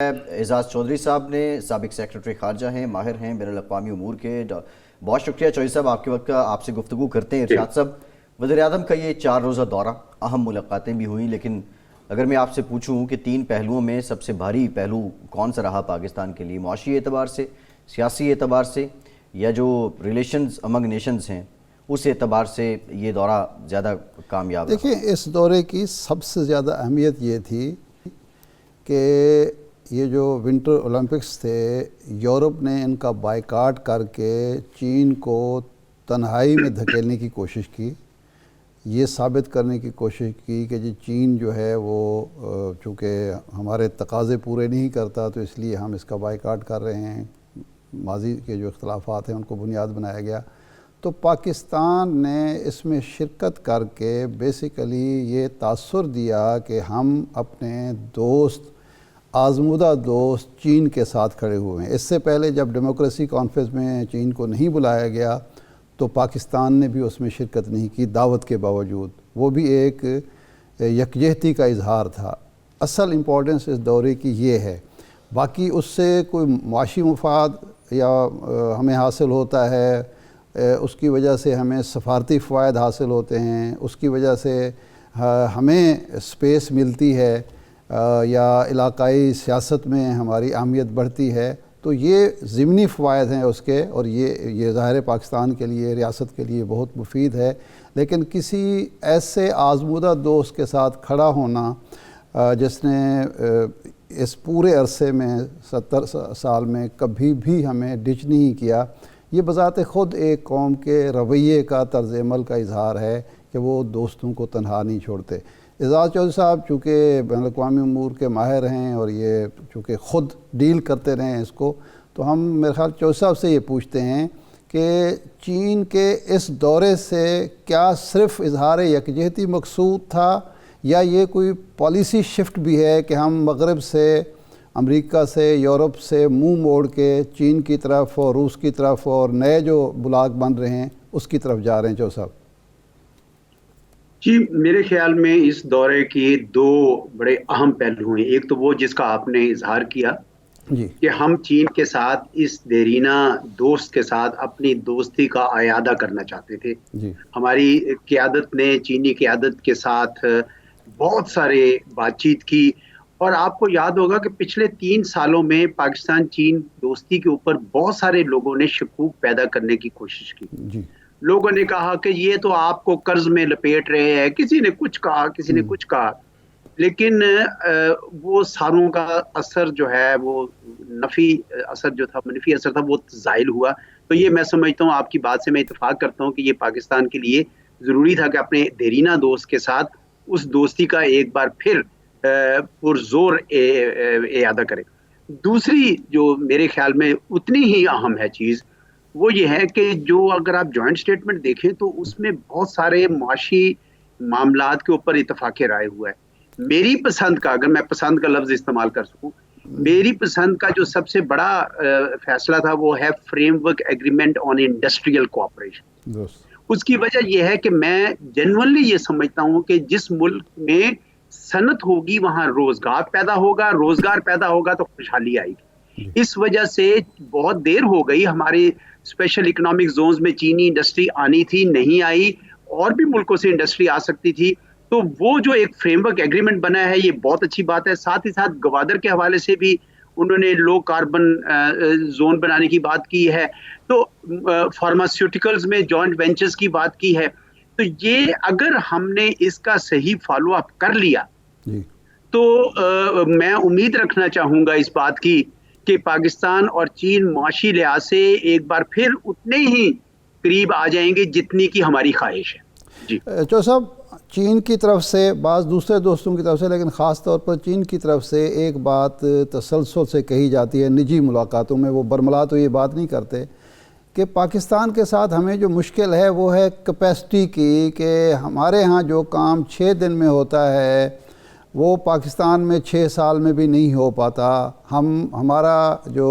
एजाज़ चौधरी साहब ने साबिक सेक्रेटरी खारजा हैं, माहिर हैं बैनुल अक़वामी उमूर के। बहुत शुक्रिया चौधरी साहब, आपके वक्त का आपसे गुफ्तगू करते हैं। इरशाद साहब, वज़ीर-ए-आज़म का ये 4 रोज़ा दौरा, अहम मुलाकातें भी हुई, लेकिन अगर मैं आपसे पूछूं कि 3 पहलुओं में सबसे भारी पहलू कौन सा रहा पाकिस्तान के लिए, मुआशी एतबार से, सियासी एतबार से, या जो रिलेशंस अमंग नेशंस हैं उस एतबार से ये दौरा ज़्यादा कामयाब? देखिए, इस दौरे की सबसे ज़्यादा अहमियत ये थी कि ये जो विंटर ओलंपिक्स थे, यूरोप ने इनका बायकाट करके चीन को तन्हाई में धकेलने की कोशिश की। ये साबित करने की कोशिश की कि जी चीन जो है वो चूँकि हमारे तकाज़े पूरे नहीं करता तो इसलिए हम इसका बायकाट कर रहे हैं। माजी के जो इख्तलाफात हैं उनको बुनियाद बनाया गया। तो पाकिस्तान ने इसमें शिरकत करके बेसिकली ये तासुर दिया कि हम अपने दोस्त, आज़मूदा दोस्त चीन के साथ खड़े हुए हैं। इससे पहले जब डेमोक्रेसी कॉन्फ्रेंस में चीन को नहीं बुलाया गया तो पाकिस्तान ने भी उसमें शिरकत नहीं की, दावत के बावजूद। वो भी एक यकजहती का इजहार था। असल इम्पोर्टेंस इस दौरे की ये है। बाकी उससे कोई मुआशी मुफाद या हमें हासिल होता है, उसकी वजह से हमें सफारती फ़वायद हासिल होते हैं, उसकी वजह से हमें स्पेस मिलती है या इलाकाई सियासत में हमारी अहमियत बढ़ती है, तो ये ज़िमनी फ़वायद हैं उसके, और ये ज़ाहिर पाकिस्तान के लिए, रियासत के लिए बहुत मुफीद है। लेकिन किसी ऐसे आज़मूदा दोस्त के साथ खड़ा होना जिसने इस पूरे अरसे में 70 साल में कभी भी हमें डिच नहीं किया, ये बज़ात ख़ुद एक कौम के रवैये का, तर्ज़ अमल का इजहार है कि वो दोस्तों को तनहा नहीं छोड़ते। एजाज़ चौधरी साहब चूँकि बैनुल अक़वामी उमूर के माहिर हैं और ये चूँकि ख़ुद डील करते रहे हैं इसको, तो हम मेरे ख्याल चौधरी साहब से ये पूछते हैं कि चीन के इस दौरे से क्या सिर्फ़ इजहार यकजहती मकसूद था, या ये कोई पॉलिसी शिफ्ट भी है कि हम मग़रिब से, अमेरिका से, यूरोप से मुंह मोड़ के चीन की तरफ और रूस की तरफ और नए जो बुलाक बन रहे हैं उसकी तरफ जा रहे हैं? चौधरी साहब जी, मेरे ख्याल में इस दौरे के 2 बड़े अहम पहलू हैं। एक तो वो जिसका आपने इजहार किया जी, कि हम चीन के साथ, इस देरीना दोस्त के साथ अपनी दोस्ती का अयादा करना चाहते थे। जी, हमारी क़यादत ने चीनी क़यादत के साथ बहुत सारे बातचीत की, और आपको याद होगा कि पिछले 3 सालों में पाकिस्तान चीन दोस्ती के ऊपर बहुत सारे लोगों ने शकूक पैदा करने की कोशिश की। जी, लोगों ने कहा कि ये तो आपको कर्ज में लपेट रहे हैं, किसी ने कुछ कहा, किसी ने कुछ कहा, लेकिन वो सारों का असर जो है, वो नफ़ी असर जो था, मनफी असर था, वो ज़ाहिल हुआ। तो ये मैं समझता हूँ, आपकी बात से मैं इत्तेफाक करता हूँ कि ये पाकिस्तान के लिए ज़रूरी था कि अपने देरीना दोस्त के साथ उस दोस्ती का एक बार फिर पुरजोर इयादा करें। दूसरी जो मेरे ख्याल में उतनी ही अहम है चीज़, वो ये है कि जो अगर आप जॉइंट स्टेटमेंट देखें तो उसमें बहुत सारे मुआशी मामलात के ऊपर इत्तफाक़ राय हुआ है। मेरी पसंद का, अगर मैं पसंद का लफ्ज़ इस्तेमाल कर सकूं, मेरी पसंद का जो सबसे बड़ा फैसला था वो है framework agreement on industrial cooperation. उसकी वजह यह है कि मैं जेन्युइनली ये समझता हूँ कि जिस मुल्क में सनत होगी वहाँ रोज़गार पैदा होगा, रोज़गार पैदा होगा तो खुशहाली आएगी। इस वजह से बहुत देर हो गई, हमारे स्पेशल इकोनॉमिक जोन्स में चीनी इंडस्ट्री आनी थी, नहीं आई, और भी मुल्कों से इंडस्ट्री आ सकती थी। तो वो जो एक फ्रेमवर्क एग्रीमेंट बना है, ये बहुत अच्छी बात है। साथ ही साथ गवादर के हवाले से भी उन्होंने लो कार्बन जोन बनाने की बात की है, तो फार्मास्यूटिकल्स में जॉइंट वेंचर्स की बात की है। तो ये अगर हमने इसका सही फॉलो अप कर लिया तो मैं उम्मीद रखना चाहूँगा इस बात की कि पाकिस्तान और चीन मुआशी लिहाज से एक बार फिर उतने ही करीब आ जाएंगे जितनी की हमारी ख्वाहिश है। जी चौधरी साहब, चीन की तरफ से, बाज़ दूसरे दोस्तों की तरफ से, लेकिन ख़ास तौर पर चीन की तरफ से एक बात तसलसल से कही जाती है निजी मुलाकातों में, वो बरमला तो ये बात नहीं करते कि पाकिस्तान के साथ हमें जो मुश्किल है वो है कैपेसिटी की, कि हमारे यहाँ जो काम 6 दिन में होता है वो पाकिस्तान में 6 साल में भी नहीं हो पाता। हमारा जो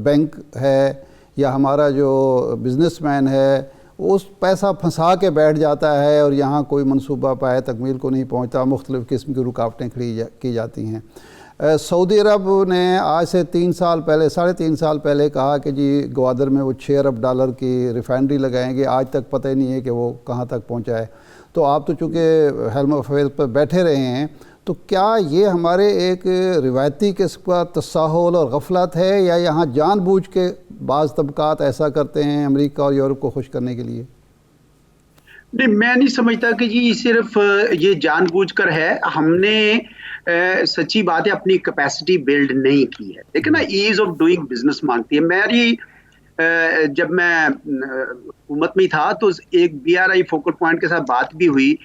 बैंक है या हमारा जो बिज़नेसमैन है उस पैसा फंसा के बैठ जाता है और यहाँ कोई मंसूबा पाए तकमील को नहीं पहुँचता, मुख्तलिफ़ किस्म की रुकावटें खड़ी की जाती हैं। सऊदी अरब ने आज से 3 साल पहले, 3.5 साल पहले कहा कि जी ग्वादर में वो $6 अरब की रिफाइनरी लगाएंगे। आज तक पता ही नहीं है कि वो कहाँ तक पहुँचा है। तो आप तो चूँकि हेल्म ऑफ अफेयर्स पर बैठे रहे हैं, तो क्या ये हमारे एक रिवायती किस्म का तसाहुल और गफलत है, या यहाँ जानबूझ के बाज़ तबकात ऐसा करते हैं अमेरिका और यूरोप को खुश करने के लिए? नहीं, मैं नहीं समझता कि जी सिर्फ ये जानबूझकर है। हमने सच्ची बात है अपनी कैपेसिटी बिल्ड नहीं की है। देखिए ना, ईज ऑफ डूइंग बिजनेस मांगती है। मेरी जब मैं हुकूमत में था तो एक BRI फोकल पॉइंट के साथ बात भी हुई।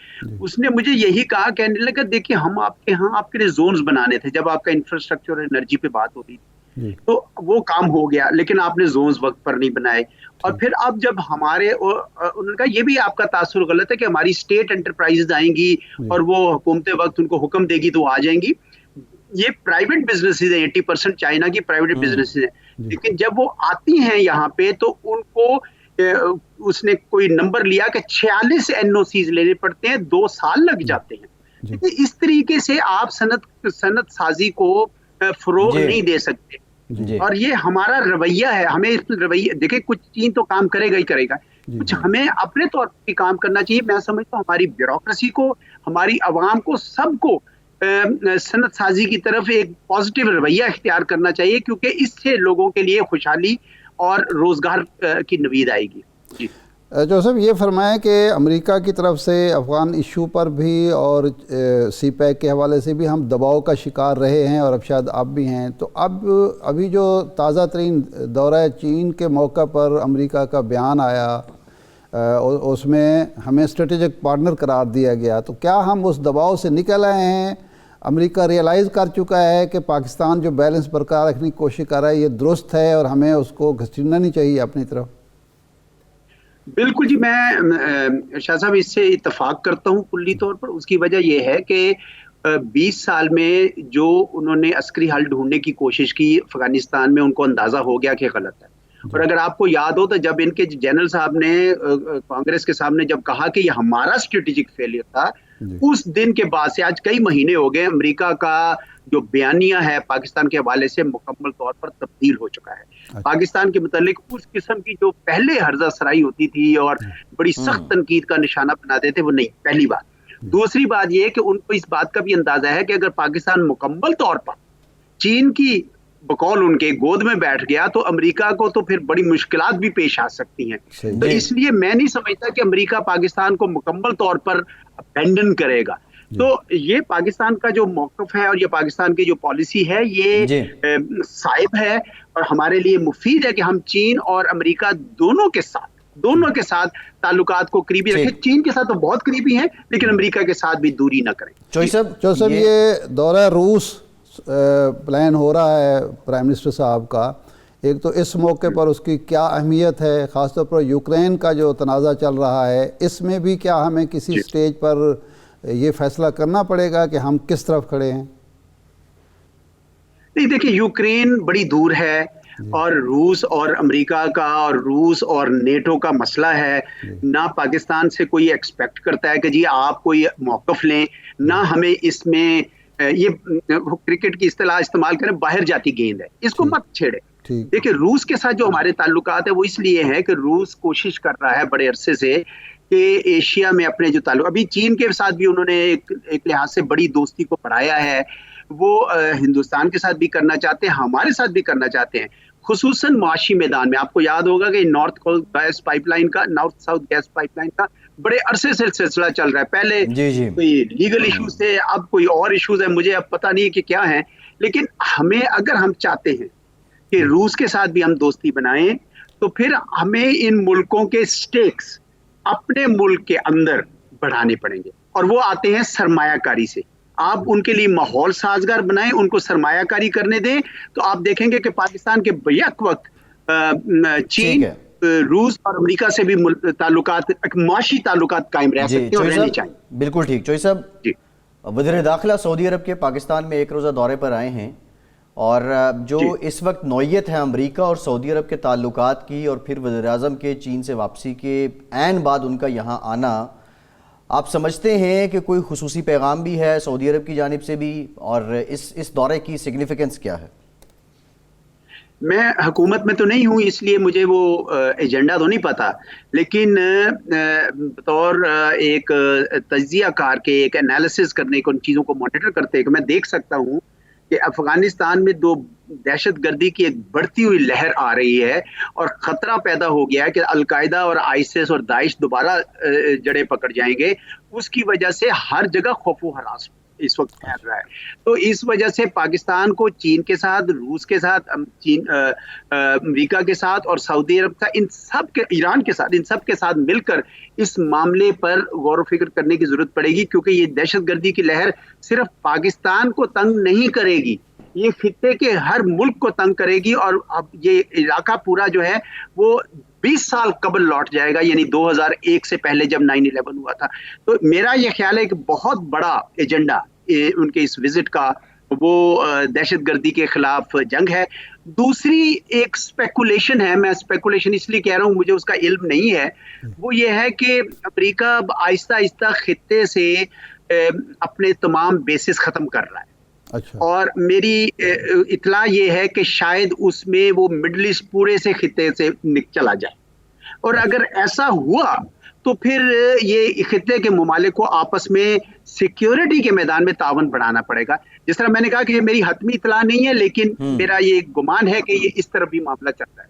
उसने मुझे यही कहा, कहने लगा देखिए हम आपके यहाँ आपके लिए जोन्स बनाने थे, जब आपका इंफ्रास्ट्रक्चर और एनर्जी पे बात होती थी तो वो काम हो गया, लेकिन आपने जोन्स वक्त पर नहीं बनाए। और फिर अब जब हमारे उन्होंने कहा ये भी आपका तासुर गलत है कि हमारी स्टेट एंटरप्राइजेज आएंगी और वो हुकूमत वक्त उनको हुक्म देगी तो आ जाएंगी। ये प्राइवेट बिजनेसेस है, 80% चाइना की प्राइवेट बिजनेसेस है, लेकिन जब वो आती हैं यहाँ पे तो उनको उसने कोई नंबर लिया कि 46 NOCs लेने पड़ते हैं, 2 साल लग जाते हैं। इस तरीके से आप सनत साजी को फरोग नहीं दे सकते। और ये हमारा रवैया है। हमें इस रवैया, देखिए कुछ चीन तो काम करेगा ही करेगा, कुछ हमें अपने तौर पर काम करना चाहिए। मैं समझता हूँ हमारी ब्यूरोक्रेसी को, हमारी अवाम को, सबको सनत साजी की तरफ एक पॉजिटिव रवैया इख्तियार करना चाहिए, क्योंकि इससे लोगों के लिए खुशहाली और रोजगार की नवीद आएगी। जी जोसेफ, ये फरमाएं कि अमेरिका की तरफ से अफ़गान इशू पर भी और CPEC के हवाले से भी हम दबाव का शिकार रहे हैं और अब शायद आप भी हैं। तो अब अभी जो ताज़ा तरीन दौरा चीन के मौका पर अमेरिका का बयान आया, उसमें हमें स्ट्रेटेजिक पार्टनर करार दिया गया, तो क्या हम उस दबाव से निकल आए हैं? अमेरिका रियलाइज़ कर चुका है कि पाकिस्तान जो बैलेंस बरकरार रखने की कोशिश कर रहा है ये दुरुस्त है और हमें उसको घसीटना नहीं चाहिए अपनी तरफ? बिल्कुल जी, मैं शाह साहब इससे इत्तफाक करता हूँ कुल्ली तौर पर। उसकी वजह यह है कि 20 साल में जो उन्होंने अस्करी हल ढूंढने की कोशिश की अफगानिस्तान में, उनको अंदाजा हो गया कि गलत है। और अगर आपको याद हो तो जब इनके जनरल साहब ने कांग्रेस के सामने जब कहा कि ये हमारा स्ट्रेटेजिक फेलियर था, उस दिन के बाद से आज कई महीने हो गए, अमेरिका का जो बयानिया है पाकिस्तान के हवाले से मुकम्मल तौर पर तब्दील हो चुका है। पाकिस्तान के मुतालिक उस किस्म की जो पहले हर्जा सराई होती थी और बड़ी सख्त तनकीद का निशाना बनाते थे, वो नहीं। पहली बात। दूसरी बात यह कि उनको इस बात का भी अंदाजा है कि अगर पाकिस्तान मुकम्मल तौर पर चीन की बकौल उनके गोद में बैठ गया तो अमेरिका को तो फिर बड़ी मुश्किलात भी पेश आ सकती हैं। तो इसलिए मैं नहीं समझता कि अमेरिका पाकिस्तान को मुकम्मल तौर पर अबैंडन करेगा। तो ये पाकिस्तान का जो मौक़िफ़ है और ये पाकिस्तान की जो पॉलिसी है, ये साइब है और हमारे लिए मुफीद है कि हम चीन और अमेरिका दोनों के साथ ताल्लुकात को करीबी रखें। चीन के साथ तो बहुत करीबी हैं, लेकिन अमेरिका के साथ भी दूरी ना करें। जोसेफ, ये दौरा रूस प्लान हो रहा है प्राइम मिनिस्टर साहब का, एक तो इस मौके पर उसकी क्या अहमियत है, ख़ासतौर पर यूक्रेन का जो तनाज़ा चल रहा है, इसमें भी क्या हमें किसी स्टेज पर ये फैसला करना पड़ेगा कि हम किस तरफ खड़े हैं? नहीं, देखिए यूक्रेन बड़ी दूर है और रूस और अमेरिका का और रूस और नेटो का मसला है। ना पाकिस्तान से कोई एक्सपेक्ट करता है कि जी आप कोई मौक़िफ़ लें, ना हमें इसमें ये क्रिकेट की इस्तेलाह इस्तेमाल करें, बाहर जाती गेंद है, इसको मत छेड़े। देखिए रूस के साथ जो हमारे ताल्लुकात है वो इसलिए है कि रूस कोशिश कर रहा है बड़े अरसे से कि एशिया में अपने जो ताल्लुक, अभी चीन के साथ भी उन्होंने एक लिहाज से बड़ी दोस्ती को बढ़ाया है, वो हिंदुस्तान के साथ भी करना चाहते हैं, हमारे साथ भी करना चाहते हैं, खुसूसन माशी मैदान में। आपको याद होगा कि नॉर्थ साउथ गैस पाइपलाइन का बड़े अरसे से सिलसिला चल रहा है। पहले कोई लीगल इश्यूज थे, अब कोई और इश्यूज है, मुझे अब पता नहीं कि क्या है। लेकिन हमें, अगर हम चाहते हैं कि रूस के साथ भी हम दोस्ती बनाएं, तो फिर हमें इन मुल्कों के स्टेक्स अपने मुल्क के अंदर बढ़ाने पड़ेंगे, और वो आते हैं सरमायाकारी से। आप उनके लिए माहौल साजगार बनाएं, उनको सरमायाकारी करने दें, तो आप देखेंगे कि पाकिस्तान के बैक वक्त चीन, रूस और अमेरिका से भी ताल्लुकात, माशी ताल्लुकात कायम रह सकते हैं और रहने चाहिए। बिल्कुल ठीक। चौधरी साहब, वज़ीर दाखिला सऊदी अरब के पाकिस्तान में 1 रोज़ा दौरे पर आए हैं, और जो इस वक्त नौयत है अमेरिका और सऊदी अरब के ताल्लुकात की, और फिर वज़ीर आज़म के चीन से वापसी के ऐन बाद उनका यहाँ आना, आप समझते हैं कि कोई खुसूसी पैगाम भी है सऊदी अरब की जानिब से भी, और इस दौरे की सिग्निफिकेंस क्या है? मैं हुकूमत में तो नहीं हूँ, इसलिए मुझे वो एजेंडा तो नहीं पता, लेकिन बतौर एक तज्जिया कार के, एक एनालिसिस करने को, उन चीज़ों को मॉनिटर करते हैं, मैं देख सकता हूँ कि अफगानिस्तान में दो दहशतगर्दी की एक बढ़ती हुई लहर आ रही है और खतरा पैदा हो गया है कि अलकायदा और आईसिस और दाइश दोबारा जड़ें पकड़ जाएंगे। उसकी वजह से हर जगह खौफ हरास इस वक्त फैल रहा है। तो इस वजह से पाकिस्तान को चीन के साथ, रूस के साथ, अमेरिका के साथ और सऊदी अरब का, इन सब के, ईरान के साथ, इन सब के साथ मिलकर इस मामले पर गौर फिक्र करने की जरूरत पड़ेगी, क्योंकि ये दहशतगर्दी की लहर सिर्फ पाकिस्तान को तंग नहीं करेगी, ये खित्ते के हर मुल्क को तंग करेगी। और अब ये इलाका पूरा जो है वो 20 साल कबल लौट जाएगा, यानी 2001 से पहले जब 9/11 हुआ था। तो मेरा ये ख्याल है कि बहुत बड़ा एजेंडा उनके इस विजिट का वो दहशतगर्दी के खिलाफ जंग है। दूसरी एक स्पेकुलेशन है, मैं स्पेकुलेशन इसलिए कह रहा हूँ, मुझे उसका इल्म नहीं है, वो ये है कि अमेरिका आहिस्ता आहिस्ता खित्ते से अपने तमाम बेसिस खत्म कर रहा है। अच्छा। और मेरी इतला ये है कि शायद उसमें वो मिडल ईस्ट पूरे से खित्ते से चला जाए, और अगर ऐसा हुआ तो फिर ये खित्ते के ममालिक को आपस में सिक्योरिटी के मैदान में तावन बढ़ाना पड़ेगा। जिस तरह मैंने कहा कि ये मेरी हतमी इतला नहीं है, लेकिन मेरा ये गुमान है कि ये इस तरफ भी मामला चलता है।